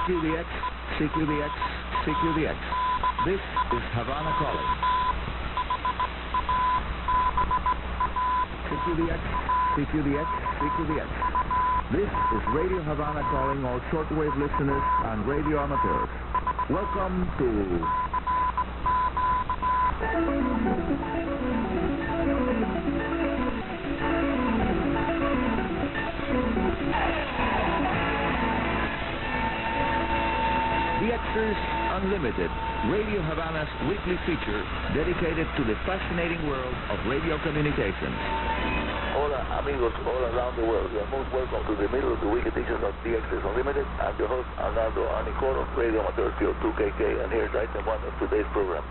CQDX, CQDX, CQDX. This is Havana calling. CQDX, CQDX, CQDX. This is Radio Havana calling all shortwave listeners and radio amateurs. Welcome to... DXers Unlimited, Radio Havana's weekly feature dedicated to the fascinating world of radio communications. Hola, amigos all around the world. You are most welcome to the middle of the week edition of DXers Unlimited. I'm your host, Arnaldo Anicoro, Radio Amateur 2KK, and here's item 1 of today's program.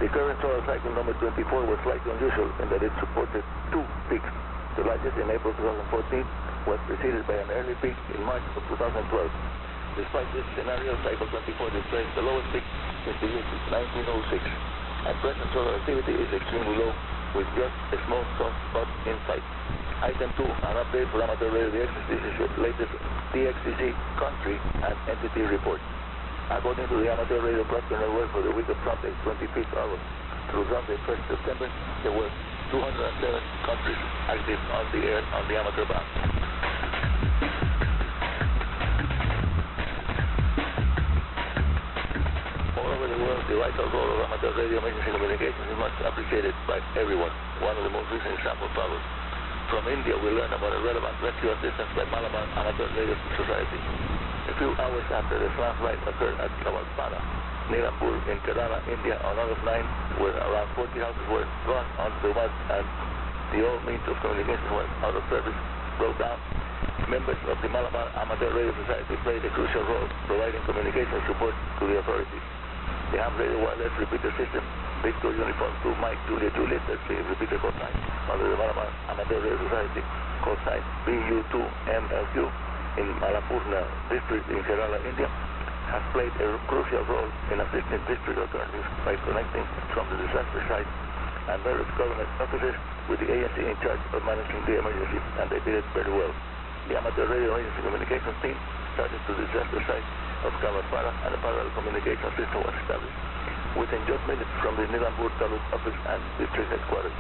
The current solar cycle number 24 was slightly unusual in that it supported two peaks. The largest in April 2014 was preceded by an early peak in March of 2012. Despite this scenario, cycle 24 displays the lowest peak since the year 1906. At present, solar activity is extremely low, with just a small soft spot in sight. Item 2, an update for amateur radio DXers. This is your latest DXCC country and entity report. According to the amateur radio broadcast network for the week of Sunday, 25th August through Sunday, 1st September, there were 207 countries active on the air on the amateur band. The vital role of amateur radio emergency communications is much appreciated by everyone. One of the most recent examples follows. From India, we learn about a relevant rescue assistance by Malabar Amateur Radio Society. A few hours after the slant flight occurred at Kavalpana, Nirampur in Kerala, India, on August 9, where around 40 houses were gone onto the mud and the old means of communication were out of service, broke down. Members of the Malabar Amateur Radio Society played a crucial role providing communication support to the authorities. The ham radio wireless repeater system, Victor Uniform 2 Mike Juliet Juliet, that's the repeater code 9, under the Malabar Amateur Radio Society, code sign BU2MLQ in Malapurna district in Kerala, India, has played a crucial role in assisting district authorities by connecting from the disaster site and various government offices with the agency in charge of managing the emergency, and they did it very well. The amateur radio emergency communications team started to the disaster site of Kavalpara, and a parallel communication system was established within just minutes from the Nirampur Taluk office and district headquarters.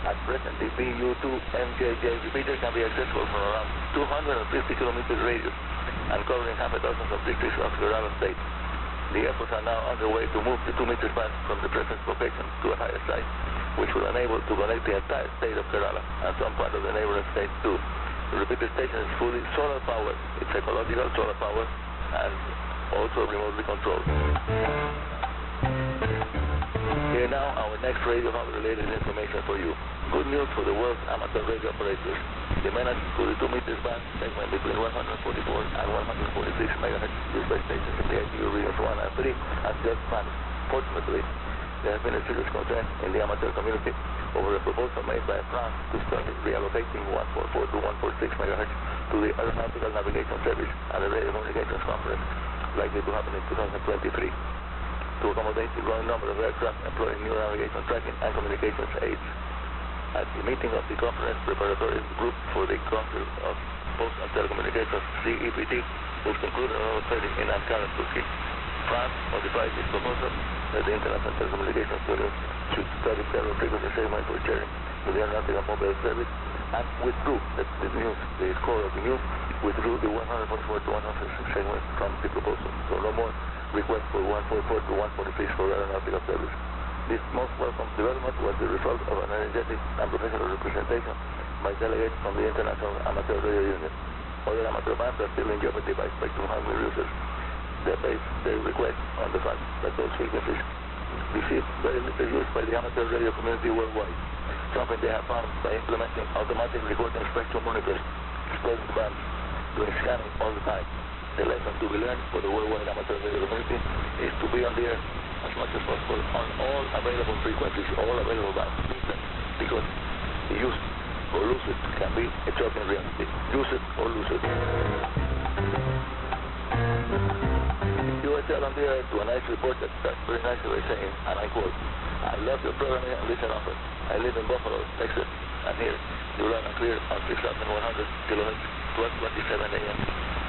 At present, the BU2MJJ repeater can be accessible from around 250 kilometers radius and covering half a dozen of districts of Kerala state. The efforts are now underway to move the 2 meters band from the present location to a higher site, which will enable to connect the entire state of Kerala and some part of the neighboring states too. The repeater station is fully solar powered. It's ecological solar power and also remotely controlled. Here now our next radio hub related information for you. Good news for the world's amateur radio operators. The managed to the 2 meters band segment between 144 and 146 MHz display stations in the ITU regions 1 and 3 has just vanished. Fortunately, there has been a serious concern in the amateur community over a proposal made by France to start reallocating 144 to 146 MHz to the Aeronautical Navigation Service and the Radio Communications Conference, likely to happen in 2023, to accommodate the growing number of aircraft employing new navigation tracking and communications aids. At the meeting of the conference preparatory group for the Council of Post and Telecommunications, CEPT, which concluded on August 30 in Ankara, Turkey, France modified its proposal that the International Telecommunications Union should study several frequency segments for sharing with the Aeronautical Mobile Service, and withdrew the core of the news, withdrew the 144 to 146 segments from the proposal. So no more request for 144 to 146 for aeronautical service. This most welcome development was the result of an energetic and professional representation by delegates from the International Amateur Radio Union. Other amateur bands are still in jeopardy by spectrum-hungry users. They base their request on the fact that those frequencies receive very little use by the amateur radio community worldwide, something they have found by implementing automatic recording spectrum monitors, exploring the bands, doing scanning all the time. The lesson to be learned for the worldwide amateur radio community is to be on the air as much as possible on all available frequencies, all available bands, because the use or lose it can be a joke in reality. Use it or lose it. You were telling on the air to a nice report that starts very nicely by saying, and I quote, "I love your programming and listen often. I live in Buffalo, Texas, and here you learn and clear on 6,100 kilohertz, 12:27 a.m.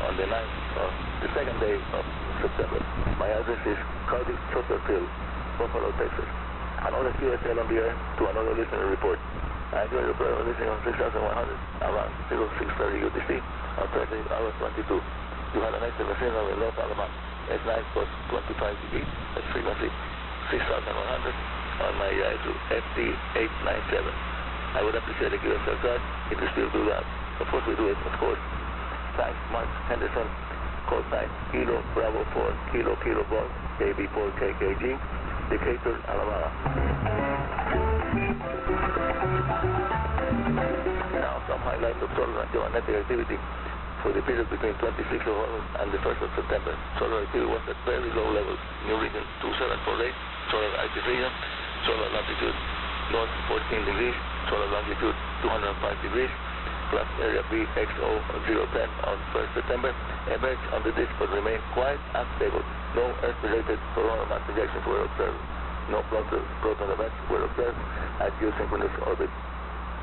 on the 2nd day of September. My address is Cardiff Soccer Field, Buffalo, Texas. Another QSL on the air to another listener report. I enjoy your program listening on 6100 around 0630 UTC on Thursday, August 22. You had an excellent signal in North Alabama. S9 plus 25 dB at frequency 6100 on my FT897. I would appreciate a QSL card if you still do that. Of course we do it, of course. Thanks, Mark Henderson, code 9, Kilo Bravo 4, Kilo Kilo Ball, KB4 KKG, Decatur, Alabama. Now some highlights of solar and geomagnetic activity for the period between 26th of August and the 1st of September. Solar activity was at very low levels. New region 2748, solar active region, solar latitude north 14 degrees, solar longitude 205 degrees, plus area BXO 010 on 1st September, emerged on the disk but remained quiet and stable. No Earth-related coronal mass projections were observed. No proton events were observed at geosynchronous orbit.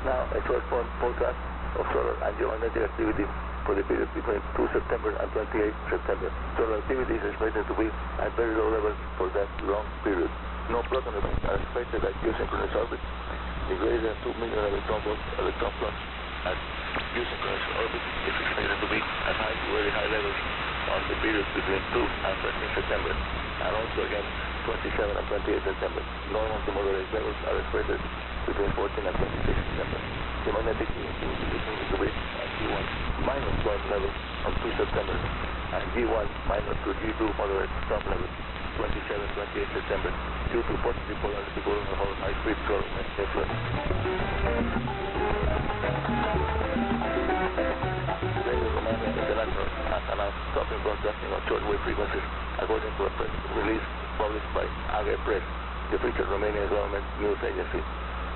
Now, a short-form forecast of solar and geomagnetic activity for the period between 2 September and 28 September. Solar activity is expected to be at very low levels for that long period. No proton events are expected at geosynchronous orbit. The greater than 2 million electron flux at geosynchronous orbit is expected to be at high to very high levels on the period between 2 and 13 September, and also again 27 and 28 September. Normal to moderate levels are expected between 14 and 26 September. The magnetic field is expected to be at G1 minus 12 levels on 2 September, and G1 minus to G2 moderate stop levels 27, 28 September due to positive polarity current of high-speed solar influence. Radio Havana International has announced stopping broadcasting on shortwave frequencies according to a press release published by AGE Press, the official Romanian government news agency.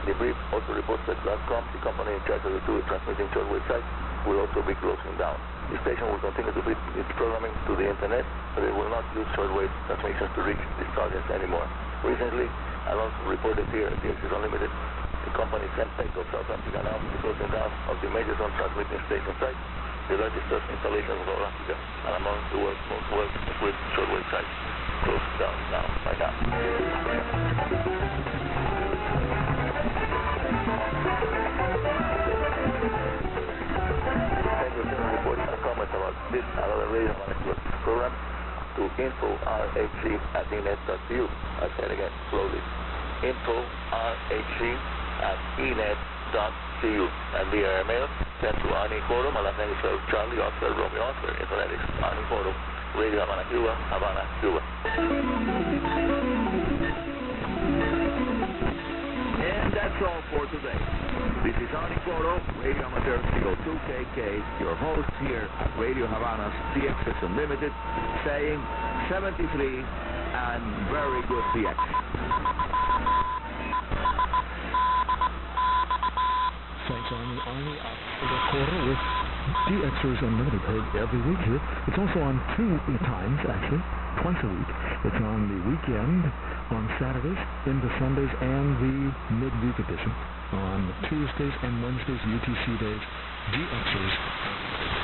The brief also reports that .com, the company in charge of the two transmitting shortwave sites, will also be closing down. The station will continue to feed its programming to the internet, but it will not use shortwave transmissions to reach its audience anymore. Recently, as also reported here at DXers Unlimited, the company Sept3 of South Africa announced the closing down of the major zone transmitting station site, the largest installation of South Africa, and among the world's most well-equipped shortwave sites. Closed down now, right now. Send your reports and comments about this and other Radio Havana Cuba programs to info@rhc@enet.cu. I'll say it again slowly. info@rhc@enet.cu. And via email, send to Icom, my last name is Charlie, Oscar, Romeo, Oscar, in phonetics, Icom, Radio Havana Cuba, Havana, Cuba. And that's all for today. This is Icom, Radio Amateur 02KK, your host here at Radio Havana's DXers Unlimited, saying 73 and very good DX. Thanks, Arnie Recorder with DXers Unlimited, heard every week here. It's also on 2 times, actually, twice a week. It's on the weekend, on Saturdays, into Sundays, and the midweek edition on Tuesdays and Wednesdays, UTC days, DXers